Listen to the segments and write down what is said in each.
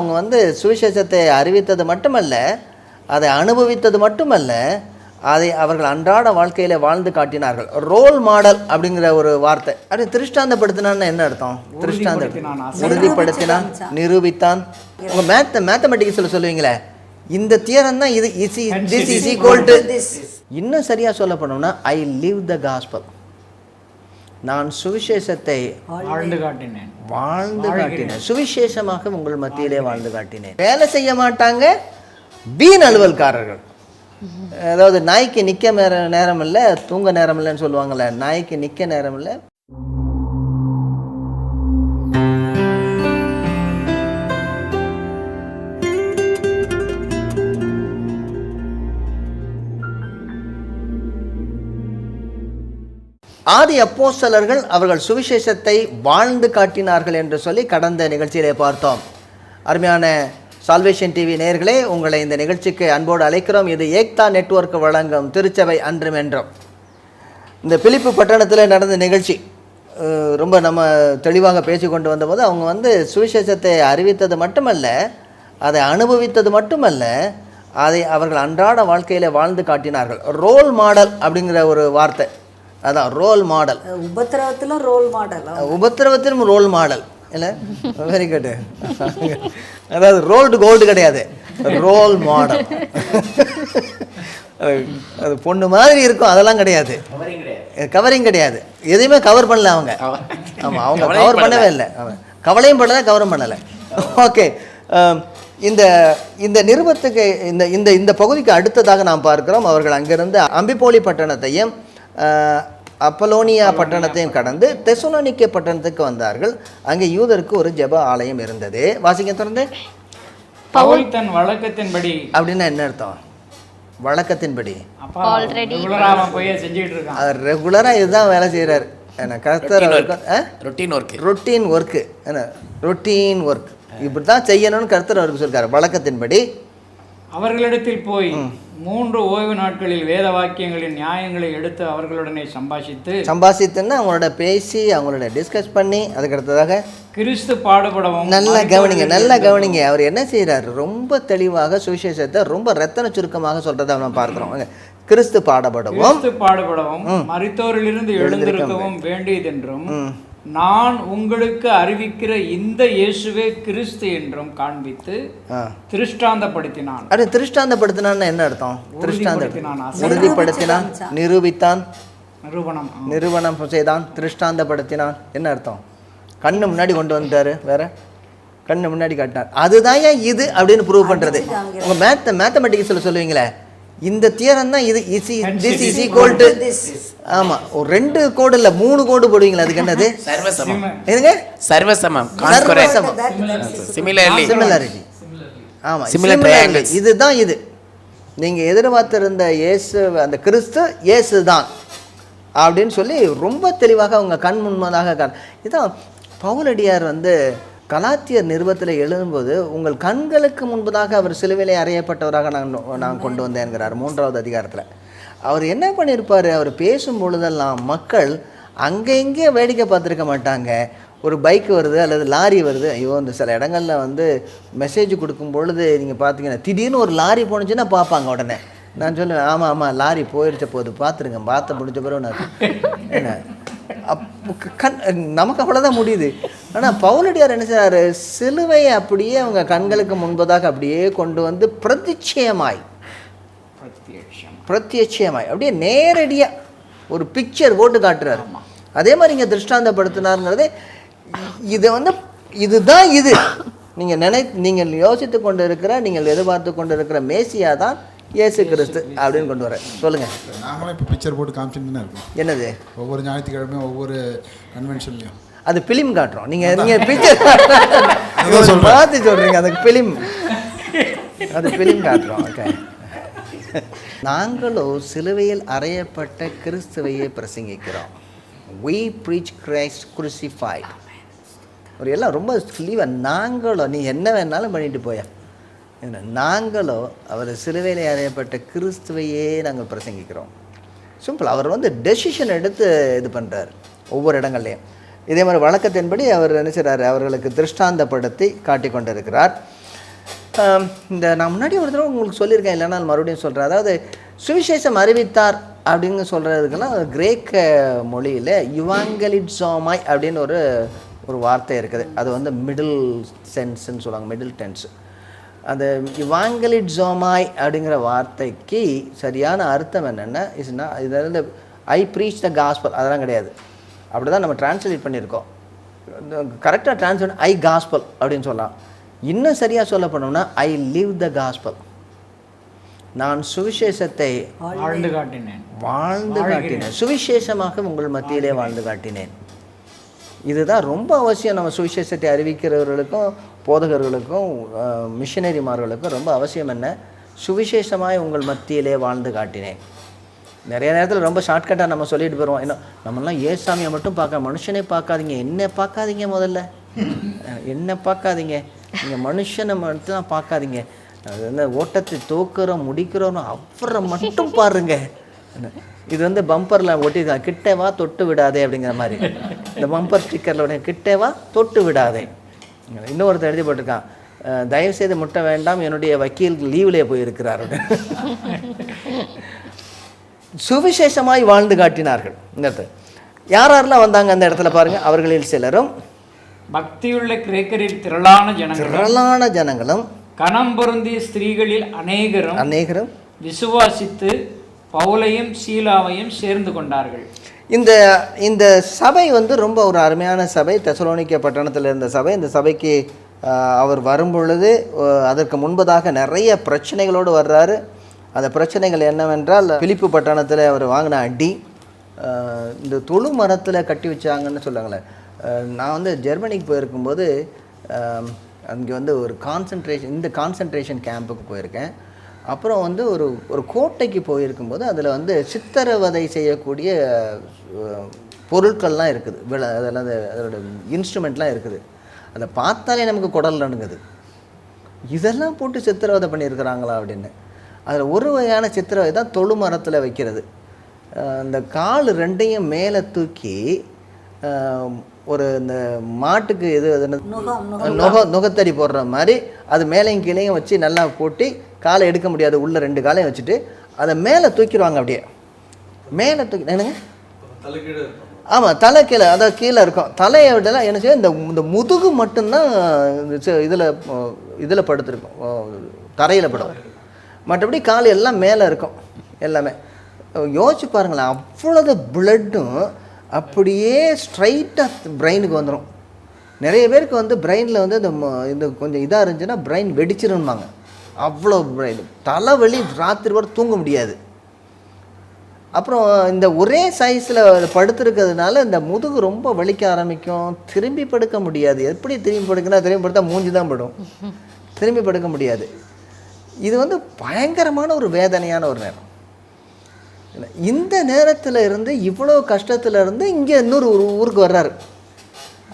அவங்க சுவிசேஷத்தை அறிவித்தது மட்டுமல்ல, அதை அனுபவித்தது மட்டுமல்ல, அதை அவர்கள் அன்றாட வாழ்க்கையில் வாழ்ந்து காட்டினார்கள். ரோல் மாடல் அப்படிங்கிற ஒரு வார்த்தை. அது திருஷ்டாந்தப்படுத்தினான்னு என்ன அர்த்தம்? உறுதிப்படுத்தினான், நிரூபித்தான். உங்கள் மேத்தமெட்டிக்ஸில் சொல்லுவீங்களே, இந்த தியரம் தான் இது திஸ் இஸ் ஈக்குவல் டு. இன்னும் சரியாக சொல்ல போனோம்னா, ஐ லிவ் த காஸ்பல். நான் சுவிசேஷத்தை வாழ்ந்து காட்டினேன், சுவிசேஷமாக உங்கள் மத்தியிலே வாழ்ந்து காட்டினேன். வேலை செய்ய மாட்டாங்க, வீண் அலுவல்காரர்கள். அதாவது நாய்க்கு நிற்க நேரம் இல்லை, தூங்க நேரம் இல்லைன்னு சொல்லுவாங்கள்ல, நாய்க்கு நிற்க நேரம் இல்லை. ஆதி அப்போஸ்தலர்கள் அவர்கள் சுவிசேஷத்தை வாழ்ந்து காட்டினார்கள் என்று சொல்லி கடந்த நிகழ்ச்சியிலே பார்த்தோம். அருமையான சால்வேஷன் டிவி நேயர்களே, உங்களை இந்த நிகழ்ச்சிக்கு அன்போடு அழைக்கிறோம். இது ஏக்தா நெட்வொர்க் வழங்கும் திருச்சபை அன்றும் என்றும். இந்த பிலிப்பு பட்டணத்தில் நடந்த நிகழ்ச்சி ரொம்ப நம்ம தெளிவாக பேசி கொண்டு வந்தபோது, அவங்க சுவிசேஷத்தை அறிவித்தது மட்டுமல்ல, அதை அனுபவித்தது மட்டுமல்ல, அதை அவர்கள் அன்றாட வாழ்க்கையில் வாழ்ந்து காட்டினார்கள். ரோல் மாடல் அப்படிங்கிற ஒரு வார்த்தை, அதான் ரோல் மாடல். உபத்திரவத்திலும் ரோல் மாடல், உபத்திரவத்திலும் ரோல் மாடல் இல்லை? Very good. அதாவது ரோல்டு கோல்டு கிடையாது, ரோல் மாடல். அது பொண்ணு மாதிரி இருக்கும், அதெல்லாம் கிடையாது. கவரிங் கிடையாது, எதையுமே கவர் பண்ணல அவங்க. ஆமாம், அவங்க கவர் பண்ணவே இல்லை, கவலையும் பண்ணலை, கவரும் பண்ணலை. ஓகே, இந்த இந்த நிருபத்துக்கு இந்த பகுதிக்கு அடுத்ததாக நாம் பார்க்கிறோம், அவர்கள் அங்கிருந்து அம்பிபோலி பட்டணத்தையும் அப்பலோனியா பட்டணத்தையும் கடந்து தெசலோனிக்கே பட்டணத்துக்கு வந்தார்கள். அங்கே யூதருக்கு ஒரு ஜெப ஆலயம் இருந்தது. வாசிக்க தொடர்ந்து. பவுல் தன் வழக்கத்தின்படி. அப்படின்னா என்ன அர்த்தம்? வழக்கத்தின்படி ரெகுலரா இதுதான் வேலை செய்யறாரு. ரொட்டீன் ஒர்க், இப்படிதான் செய்யணும்னு கர்த்தர் அவருக்கு சொல்றாரு. வழக்கத்தின்படி அவர்களிடத்தில் போய் 3 ஓய்வு நாட்களில் வேத வாக்கியங்களின் நியாயங்களை எடுத்து அவர்களுடனே சம்பாஷித்துன்னா அவங்களோட பேசி, அவங்களோட டிஸ்கஸ் பண்ணி, அதுக்கு அடுத்ததாக கிறிஸ்து பாடுபடவும். நல்லா கவனிங்க. அவர் என்ன செய்யறாரு? ரொம்ப தெளிவாக சுவிசேஷத்தை ரொம்ப ரத்தன சுருக்கமாக சொல்றதை நம்ம பார்க்கிறோம். கிறிஸ்து பாடுபடவும் மரித்தோரிலிருந்து எழுந்திருக்கவும் வேண்டியதென்றும் நான் உங்களுக்கு அறிவிக்கிற இந்த இயேசுவே கிறிஸ்து என்றும் காண்பித்து திருஷ்டாந்தப்படுத்தினான். திருஷ்டாந்தப்படுத்தினான்னு என்ன அர்த்தம்? உறுதிப்படுத்தினான், நிரூபித்தான், நிரூபணம் செய்தான். திருஷ்டாந்தப்படுத்தினான் என்ன அர்த்தம்? கண்ணு முன்னாடி கொண்டு வந்துட்டாரு, வேற கண்ணு முன்னாடி காட்டினார். அதுதான் இது அப்படின்னு ப்ரூவ் பண்றது. உங்க மேத்தமெட்டிக்ஸ்ல சொல்லுவீங்களே, இந்த தியரம் தான் இது திஸ் இஸ் ஈக்குவல் டு. ஆமா, ஒரு 2 கோடு இல்ல 3 கோடு போடுவீங்களா? அதுக்கு என்னது? சர்வசமம். என்னங்க? சர்வசமம். சிமிலாரிட்டி. ஆமா, சிமிலாரிட்டி. இதுதான் இது. நீங்க எதிர்பார்த்திருந்த இயேசு, அந்த கிறிஸ்து இயேசு தான் அப்படின்னு சொல்லி ரொம்ப தெளிவாக அவங்க கண் முன்பதாக. இதான் பவுலடியார் கலாத்தியர் நிருபத்தில் எழுதும்போது, உங்கள் கண்களுக்கு முன்பதாக அவர் சிலுவையிலே அறையப்பட்டவராக நான் கொண்டு வந்தேன்கிறார் 3வது அதிகாரத்தில். அவர் என்ன பண்ணியிருப்பார்? அவர் பேசும் பொழுதெல்லாம் மக்கள் அங்கே இங்கே வேடிக்கை பார்த்துருக்க மாட்டாங்க. ஒரு பைக் வருது அல்லது லாரி வருது, ஐயோ இந்த சில இடங்களில் மெசேஜ் கொடுக்கும் பொழுது நீங்கள் பார்த்தீங்கன்னா திடீர்னு ஒரு லாரி போணுச்சுன்னா பார்ப்பாங்க. உடனே நான் சொல்லுவேன், ஆமாம் லாரி போயிடுச்ச போது பார்த்துருங்க, பார்த்து முடிஞ்ச பிறகு நான் என்ன நமக்கு அவ்வளோதான் முடியுது. ஆனால் பவுலடியார் என்ன செய்றாரு? சிலுவையை அப்படியே அவங்க கண்களுக்கு முன்பதாக அப்படியே கொண்டு பிரத்யட்சமாய் அப்படியே நேரடியாக ஒரு பிக்சர் போட்டு காட்டுறாரு. அதே மாதிரி இங்கே திருஷ்டாந்தப்படுத்தினாருங்கிறதே இதுதான் இது நீங்கள் யோசித்து கொண்டு இருக்கிற, நீங்கள் எதிர்பார்த்து கொண்டு இருக்கிற மேசியா தான் இயேசு கிறிஸ்து அப்படின்னு கொண்டு வர. சொல்லுங்க. நாங்களும் இப்போ பிக்சர் போட்டு காமிச்சுட்டு தான் இருக்கோம். என்னது? ஒவ்வொரு ஞாயிற்றுக்கிழமையும் ஒவ்வொரு கன்வென்ஷன்லையும் அது ஃபிலிம் காட்டுறோம். நீங்கள் பிக்சர் பார்த்து சொல்கிறீங்க, அதுக்கு ஃபிலிம், அது ஃபிலிம் காட்டுறோம். ஓகே. நாங்களோ சிலுவையில் அறையப்பட்ட கிறிஸ்துவையே பிரசங்கிக்கிறோம். We preach Christ crucified. ஒரு எல்லாம் ரொம்ப ஸ்லீவாக நாங்களோ, நீ என்ன வேணாலும் பண்ணிட்டு போய, நாங்களோ அவர் சிலுவையில் அறையப்பட்ட கிறிஸ்துவையே நாங்கள் பிரசங்கிக்கிறோம். சிம்பிள். அவர் டெசிஷன் எடுத்து இது பண்ணுறார் ஒவ்வொரு இடங்கள்லையும். இதே மாதிரி வழக்கத்தின்படி அவர் என்ன செய்கிறார்? அவர்களுக்கு திருஷ்டாந்தப்படுத்தி காட்டி கொண்டிருக்கிறார். இந்த நான் முன்னாடி ஒரு தடவை உங்களுக்கு சொல்லியிருக்கேன், இல்லைன்னா மறுபடியும் சொல்கிறேன். அதாவது சுவிசேஷம் அறிவித்தார் அப்படின்னு சொல்கிறதுக்கெல்லாம் கிரேக்க மொழியில் யுவாங்கலிட்ஸோமாய் அப்படின்னு ஒரு வார்த்தை இருக்குது. அது வந்து மிடில் சென்ஸ்ன்னு சொல்லுவாங்க, மிடில் டென்ஸ். அந்த யுவாங்கலிட்ஸோமாய் அப்படிங்கிற வார்த்தைக்கு சரியான அர்த்தம் என்னென்னா இதில் ஐ ப்ரீச் த காஸ்பல் அதெல்லாம் கிடையாது. அப்படி தான் நம்ம டிரான்ஸ்லேட் பண்ணியிருக்கோம். கரெக்டாக டிரான்ஸ்லேட் ஐ காஸ்பல் அப்படின்னு சொல்லலாம். இன்னும் சரியாக சொல்ல போனோம்னா ஐ லிவ் த காஸ்பல், நான் சுவிசேஷத்தை வாழ்ந்து காட்டினேன், சுவிசேஷமாக உங்கள் மத்தியிலே வாழ்ந்து காட்டினேன். இதுதான் ரொம்ப அவசியம். நம்ம சுவிசேஷத்தை அறிவிக்கிறவர்களுக்கும் போதகர்களுக்கும் மிஷனரிமார்களுக்கும் ரொம்ப அவசியம். என்ன? சுவிசேஷமாய் உங்கள் மத்தியிலே வாழ்ந்து காட்டினேன். நிறைய நேரத்தில் ரொம்ப ஷார்ட்கட்டாக நம்ம சொல்லிட்டு போயிடுவோம். இன்னும் நம்மளாம் ஏசாமியை மட்டும் பார்க்க, மனுஷனே பார்க்காதீங்க, என்ன பார்க்காதீங்க, முதல்ல என்ன பார்க்காதீங்க, நீங்கள் மனுஷனை மட்டும் பார்க்காதீங்க, அது வந்து ஓட்டத்தை தோக்குறோம் முடிக்கிறோம் அவரை மட்டும் பாருங்க. இது வந்து பம்பரில் ஒட்டிருக்காங்க, கிட்டேவா தொட்டு விடாதே அப்படிங்கிற மாதிரி. இந்த பம்பர் ஸ்டிக்கரில் கிட்டேவா தொட்டு விடாதே. இன்னொருத்தர் எழுதி போட்டிருக்கான், தயவுசெய்து முட்டை வேண்டாம், என்னுடைய வக்கீல் லீவ்லேயே போயிருக்கிறார். சுவிசேஷமாய் வாழ்ந்து காட்டினார்கள். இந்த இடத்துல யாரெல்லாம் வந்தாங்க அந்த இடத்துல பாருங்கள். அவர்களில் சிலரும் பக்தியுள்ள கிரேக்கரில் திரளான ஜனங்களும் கனம் பொருந்திய ஸ்திரீகளில் அநேகரும் விசுவாசித்து பவுலையும் சீலாவையும் சேர்ந்து கொண்டார்கள். இந்த சபை வந்து ரொம்ப ஒரு அருமையான சபை. தெசலோனிக்கே பட்டணத்தில் இருந்த சபை. இந்த சபைக்கு அவர் வரும்பொழுது அதற்கு முன்பதாக நிறைய பிரச்சனைகளோடு வர்றாரு. அந்த பிரச்சனைகள் என்னவென்றால், பிலிப்பு பட்டணத்தில் அவர் வாங்கின அடி, இந்த தொழு மரத்தில் கட்டி வச்சாங்கன்னு சொல்லுவாங்களே. நான் வந்து ஜெர்மனிக்கு போயிருக்கும்போது அங்கே வந்து ஒரு கான்சன்ட்ரேஷன் கேம்புக்கு போயிருக்கேன். அப்புறம் வந்து ஒரு கோட்டைக்கு போயிருக்கும்போது அதில் வந்து சித்திரவதை செய்யக்கூடிய பொருட்கள்லாம் இருக்குது. அதெல்லாம் அதோட இன்ஸ்ட்ருமெண்ட்லாம் இருக்குது. அதை பார்த்தாலே நமக்கு குடல் நடுங்குது. இதெல்லாம் போட்டு சித்திரவதை பண்ணியிருக்கிறாங்களா அப்படின்னு. அதில் ஒரு வகையான சித்திரவதை தான் தொழு மரத்தில் வைக்கிறது. இந்த கால் ரெண்டையும் மேலே தூக்கி ஒரு இந்த மாட்டுக்கு நுகத்தடி போடுற மாதிரி அது மேலேயும் கீழேயும் வச்சு நல்லா போட்டி, காலை எடுக்க முடியாது, உள்ள ரெண்டு காலையும் வச்சுட்டு அதை மேலே தூக்கிடுவாங்க. அப்படியே மேலே தூக்கி என்னங்க, ஆமாம், தலை கீழே, அதாவது கீழே இருக்கும். தலையை விடலாம் என்ன செய்ய, இந்த முதுகு மட்டும்தான் இதில் படுத்துருக்கும், தரையில் படும். மற்றபடி கால் எல்லாம் மேலே இருக்கும். எல்லாமே யோசிச்சு பாருங்களேன். அவ்வளோது பிளட்டும் அப்படியே ஸ்ட்ரைட்டாக பிரெயினுக்கு வந்துடும். நிறைய பேருக்கு வந்து பிரெயினில் வந்து இந்த கொஞ்சம் இதாக இருந்துச்சுன்னா பிரெயின் வெடிச்சிருந்தாங்க. அவ்வளோ பிரெயின் தலைவலி, ராத்திரி வரை தூங்க முடியாது. அப்புறம் இந்த ஒரே சைஸில் படுத்துருக்கிறதுனால இந்த முதுகு ரொம்ப வலிக்க ஆரம்பிக்கும். திரும்பி படுக்க முடியாது. எப்படி திரும்பி படுக்குன்னா, திரும்பி படுத்தா மூஞ்சி தான் படும், திரும்பி படுக்க முடியாது. இது வந்து பயங்கரமான ஒரு வேதனையான ஒரு நேரம். இந்த நேரத்தில் இருந்து, இவ்வளோ கஷ்டத்தில் இருந்து இங்கே இன்னொரு ஊருக்கு வர்றாரு.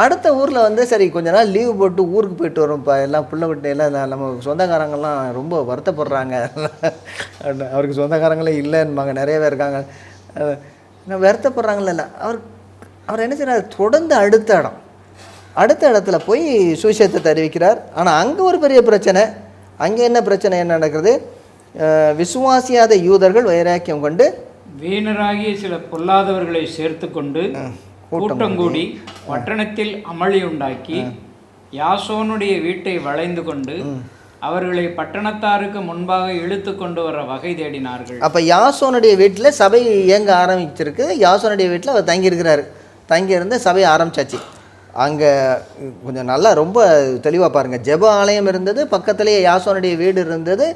அடுத்த ஊரில் வந்து சரி கொஞ்ச நாள் லீவு போட்டு ஊருக்கு போயிட்டு வரோம்ப்பா, எல்லாம் பிள்ளை விட்டு எல்லாம் நம்ம சொந்தக்காரங்கள்லாம் ரொம்ப வருத்தப்படுறாங்க, அவருக்கு சொந்தக்காரங்களே இல்லைன்பாங்க, நிறைய பேர் இருக்காங்க, வருத்தப்படுறாங்களே. அவர் என்ன செய்யறாரு, தொடர்ந்து அடுத்த இடத்துல போய் சுவிசேஷத்தை அறிவிக்கிறார். ஆனால் அங்கே ஒரு பெரிய பிரச்சனை. அங்கே என்ன பிரச்சனை என்ன நடக்கிறது? விசுவாசியாத யூதர்கள் வைராக்கியம் கொண்டு வீணராகிய சில பொல்லாதவர்களை சேர்த்து கொண்டு கூட்டம் கூடி பட்டணத்தில் அமளி உண்டாக்கி யாசோனுடைய வீட்டை வளைந்து கொண்டு அவர்களை பட்டணத்தாருக்கு முன்பாக இழுத்து கொண்டு வர வகை தேடினார்கள். அப்போ யாசோனுடைய வீட்டில் சபை இயங்க ஆரம்பிச்சிருக்கு. யாசோனுடைய வீட்டில் அவர் தங்கியிருக்கிறாரு. தங்கியிருந்து சபையை ஆரம்பிச்சாச்சு. அங்கே கொஞ்சம் நல்லா ரொம்ப தெளிவாக பாருங்கள். ஜெப ஆலயம் இருந்தது, பக்கத்துலேயே யாசோனுடைய வீடு இருந்தது.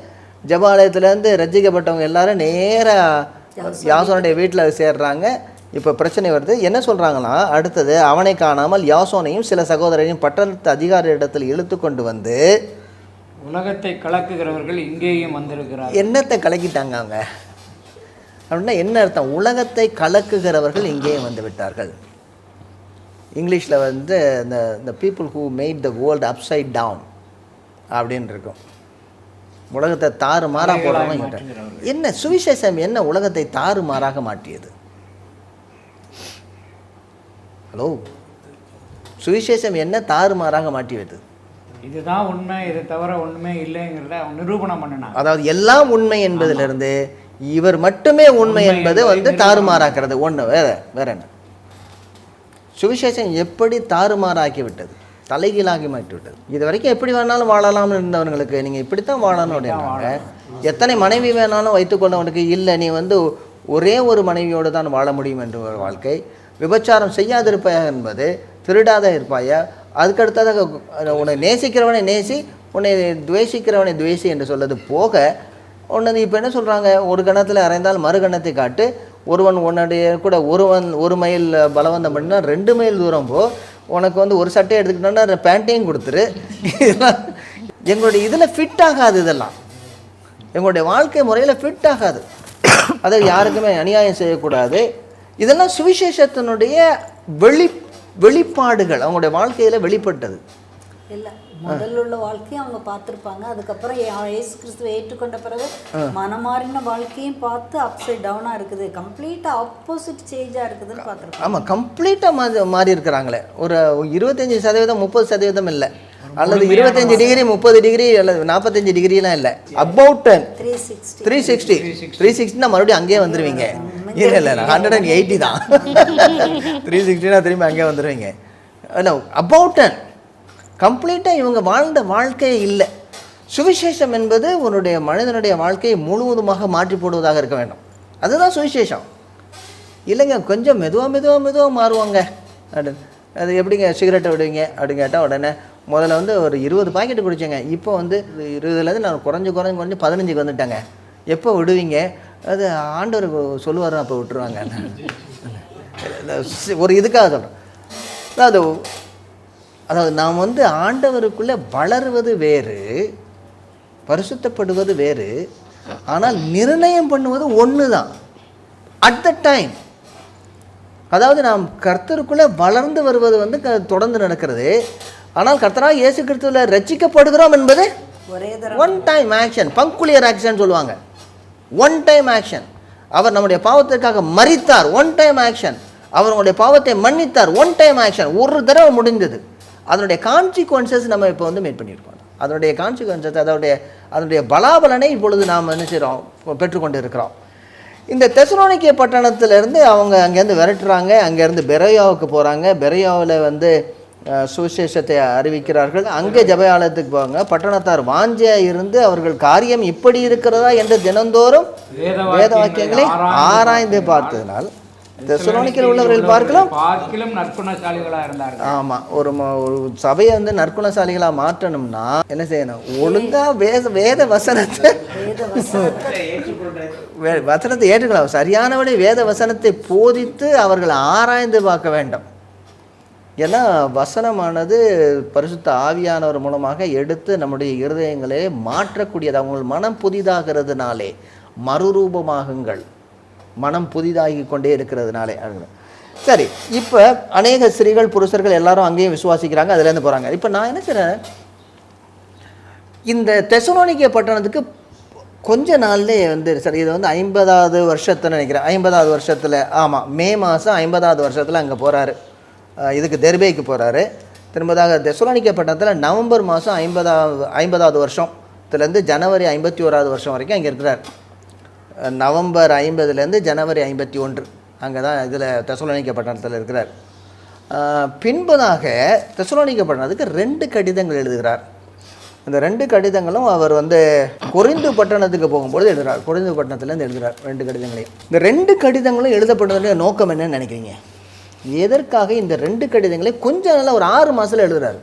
ஜெப ஆலயத்துலேருந்து ரட்சிக்கப்பட்டவங்க எல்லாரும் நேராக யாசோனுடைய வீட்டில் சேர்றாங்க. இப்போ பிரச்சனை வருது. என்ன சொல்கிறாங்கன்னா, அடுத்தது அவனை காணாமல் யாசோனையும் சில சகோதரரையும் பட்டணத்து அதிகாரி இடத்தில் இழுத்து கொண்டு வந்து உலகத்தை கலக்குகிறவர்கள் இங்கேயும் வந்திருக்கிறார். என்னத்தை கலக்கிட்டாங்க அவங்க அப்படின்னா என்ன அர்த்தம்? உலகத்தை கலக்குகிறவர்கள் இங்கேயும் வந்து விட்டார்கள். இங்கிலீஷில் வந்து இந்த people who made the world upside down அப்படின்னு இருக்கும். உலகத்தை தாறுமாறாக போடுறவங்க என்ன? சுவிசேஷம் என்ன உலகத்தை தாறுமாறாக மாற்றியது? ஹலோ, சுவிசேஷம் என்ன தாறுமாறாக மாற்றியது? இதுதான் உண்மை, இதை தவிர ஒன்றுமே இல்லைங்கிறத அவங்க நிரூபணம் பண்ணினாங்க. அதாவது எல்லாம் உண்மை என்பதிலிருந்து இவர் மட்டுமே உண்மை என்பது வந்து தாறுமாறாக்கிறது. ஒன்று வேற என்ன? சுவிசேஷம் எப்படி தாறுமாறாக்கி விட்டது, தலைகீழாகி மாற்றி விட்டது. இது வரைக்கும் எப்படி வேணாலும் வாழலாம்னு இருந்தவங்களுக்கு நீங்கள் இப்படித்தான் வாழணும் அப்படின்னாங்க. எத்தனை மனைவி வேணாலும் வைத்துக்கொண்டவனுக்கு இல்லை, நீ வந்து ஒரே ஒரு மனைவியோடு தான் வாழ முடியும் என்ற ஒரு வாழ்க்கை. விபச்சாரம் செய்யாதிருப்பாயா என்பது, திருடாத இருப்பாயா, அதுக்கடுத்ததாக உன்னை நேசிக்கிறவனை நேசி, உன்னை துவேஷிக்கிறவனை துவேஷி என்று சொல்வது போக ஒன்று இப்போ என்ன சொல்கிறாங்க, ஒரு கணத்தில் அறைந்தால் மறு கணத்தை காட்டு, ஒருவன் உன்னுடைய கூட ஒரு மைல் பலவந்தம் பண்ணினா 2 மைல் தூரம் போ, உனக்கு வந்து ஒரு சட்டையை எடுத்துக்கிட்டோன்னா பேண்ட்டையும் கொடுத்துரு. இதெல்லாம் எங்களுடைய இதில் ஃபிட் ஆகாது, இதெல்லாம் எங்களுடைய வாழ்க்கை முறையில் ஃபிட் ஆகாது. அதை யாருக்குமே அநியாயம் செய்யக்கூடாது. இதெல்லாம் சுவிசேஷத்தினுடைய வெளிப்பாடுகள், அவங்களுடைய வாழ்க்கையில் வெளிப்பட்டது இல்லை. முதல்ல உள்ள வாழ்க்கையை அவங்க பார்த்துருப்பாங்க. அதுக்கப்புறம் இயேசு கிறிஸ்துவை ஏற்றுக்கொண்ட பிறகு மனமாறின வாழ்க்கையும் பார்த்து அப்சைட் டவுனாக இருக்குது, கம்ப்ளீட்டாக ஆப்போசிட் சேஞ்சாக இருக்குதுன்னு பார்த்துருப்பாங்க. ஆமாம், கம்ப்ளீட்டாக மாறி இருக்கிறாங்களே. ஒரு 25%, 30% இல்லை, அல்லது 25 டிகிரி 30 டிகிரி அல்லது 45 டிகிரிலாம் இல்லை. அபவுட் 360 மறுபடியும் அங்கேயே வந்துடுவீங்க. இல்லை 180 தான். 360 திரும்பி அங்கேயே வந்துடுவீங்க. அபவுட் கம்ப்ளீட்டாக இவங்க வாழ்ந்த வாழ்க்கையே இல்லை. சுவிசேஷம் என்பது உன்னுடைய மனிதனுடைய வாழ்க்கையை முழுவதுமாக மாற்றி போடுவதாக இருக்க வேண்டும். அதுதான் சுவிசேஷம். இல்லைங்க கொஞ்சம் மெதுவாக மாறுவாங்க அப்படின்னு. அது எப்படிங்க சிகரெட்டை விடுவீங்க அப்படின்னு கேட்டால் உடனே முதல்ல வந்து ஒரு 20 பாக்கெட்டு குடிச்சேங்க, இப்போ வந்து 20லேருந்து நான் குறைஞ்சி 15க்கு வந்துட்டேங்க. எப்போ விடுவீங்க? அது ஆண்டவர் சொல்லுவார், அப்போ விட்டுருவாங்க. ஒரு இதுக்காக சொல்கிறேன். அதாவது நாம் வந்து ஆண்டவருக்குள்ளே வளருவது வேறு, பரிசுத்தப்படுவது வேறு, ஆனால் நிர்ணயம் பண்ணுவது ஒன்று தான் அட் த டைம். அதாவது நாம் கர்த்தருக்குள்ளே வளர்ந்து வருவது வந்து தொடர்ந்து நடக்கிறது. ஆனால் கர்த்தராக இயேசு கிறிஸ்துவில் ரட்சிக்கப்படுகிறோம் என்பது ஒன் டைம் ஆக்ஷன், பங்குலியர் ஆக்ஷன் சொல்லுவாங்க. One time action. அவர் நம்முடைய பாவத்திற்காக மரித்தார், ஒன் டைம் ஆக்ஷன். அவர் நம்முடைய பாவத்தை மன்னித்தார், ஒன் டைம் ஆக்ஷன். ஒரு தடவை முடிந்தது. அதனுடைய கான்சிக்வன்சஸ் நம்ம இப்போ வந்து மேட் பண்ணியிருக்கோம். அதனுடைய கான்சிக்வன்சஸ், அதனுடைய பலாபலனை இப்பொழுது நாம் என்ன செய்கிறோம், பெற்றுக்கொண்டு இருக்கிறோம். இந்த தெசலோனிக்கே பட்டணத்திலேருந்து அவங்க அங்கேருந்து விரட்டுறாங்க. அங்கேருந்து பெரோயாவுக்கு போகிறாங்க. பெரோயாவில் வந்து சுவிசேஷத்தை அறிவிக்கிறார்கள். அங்கே ஜெபயாலயத்துக்கு போவாங்க. பட்டணத்தார் வாஞ்சையாக இருந்து அவர்கள் காரியம் இப்படி இருக்கிறதா என்று தினந்தோறும் வேத வாக்கியங்களை ஆராய்ந்து பார்த்ததினால் தெசலோனிக்கேயில் உள்ளவர்கள் பார்க்கலாம் நற்குணசாலிகளாக இருந்தார்கள். ஆமாம், ஒரு சபையை வந்து நற்குணசாலிகளாக மாற்றணும்னா என்ன செய்யணும்? ஒழுங்காக வேத வசனத்தை ஏற்றுக்கலாம். சரியானபடி வேத வசனத்தை போதித்து அவர்கள் ஆராய்ந்து பார்க்க வேண்டும். ஏன்னா வசனமானது பரிசுத்த ஆவியானவர் மூலமாக எடுத்து நம்முடைய இருதயங்களே மாற்றக்கூடியது. அவங்க மனம் புதிதாகிறதுனாலே மறுரூபமாகுங்கள், மனம் புதிதாகி கொண்டே இருக்கிறதுனாலே. சரி, இப்போ அநேக ஸ்திரீகள் புருஷர்கள் எல்லாரும் அங்கேயும் விசுவாசிக்கிறாங்க, அதுலேருந்து போகிறாங்க. இப்போ நான் என்ன செய்கிறேன், இந்த தெசலோனிக்கே பட்டணத்துக்கு கொஞ்ச நாள்லேயே வந்து சரி, இது வந்து 50வது வருஷத்தில் நினைக்கிறேன், 50வது வருஷத்தில், ஆமாம், மே மாதம் 50வது வருஷத்தில் அங்கே போகிறாரு. இதுக்கு தெர்பேக்கு போகிறாரு. திரும்பதாக தெசலோனிக்கே பட்டணத்தில் நவம்பர் மாதம் 50வது வருஷத்துலேருந்து ஜனவரி 51வது வருஷம் வரைக்கும் அங்கே இருக்கிறார். நவம்பர் 50லேருந்து ஜனவரி 51 அங்கே தான் இதில் தெசலோனிக்கே பட்டணத்தில் இருக்கிறார். பின்பதாக தெசலோனிக்கே பட்டணத்துக்கு 2 கடிதங்கள் எழுதுகிறார். இந்த 2 கடிதங்களும் அவர் வந்து கொரிந்து பட்டணத்துக்கு போகும்போது எழுதுகிறார். கொரிந்து பட்டணத்துலேருந்து எழுதுகிறார் 2 கடிதங்களையும். இந்த 2 கடிதங்களும் எழுதப்படுவதற்கான நோக்கம் என்னன்னு நினைக்கிறீங்க? எதற்காக இந்த 2 கடிதங்களையும் கொஞ்சம் நாள் ஒரு 6 மாதத்தில் எழுதுகிறார்?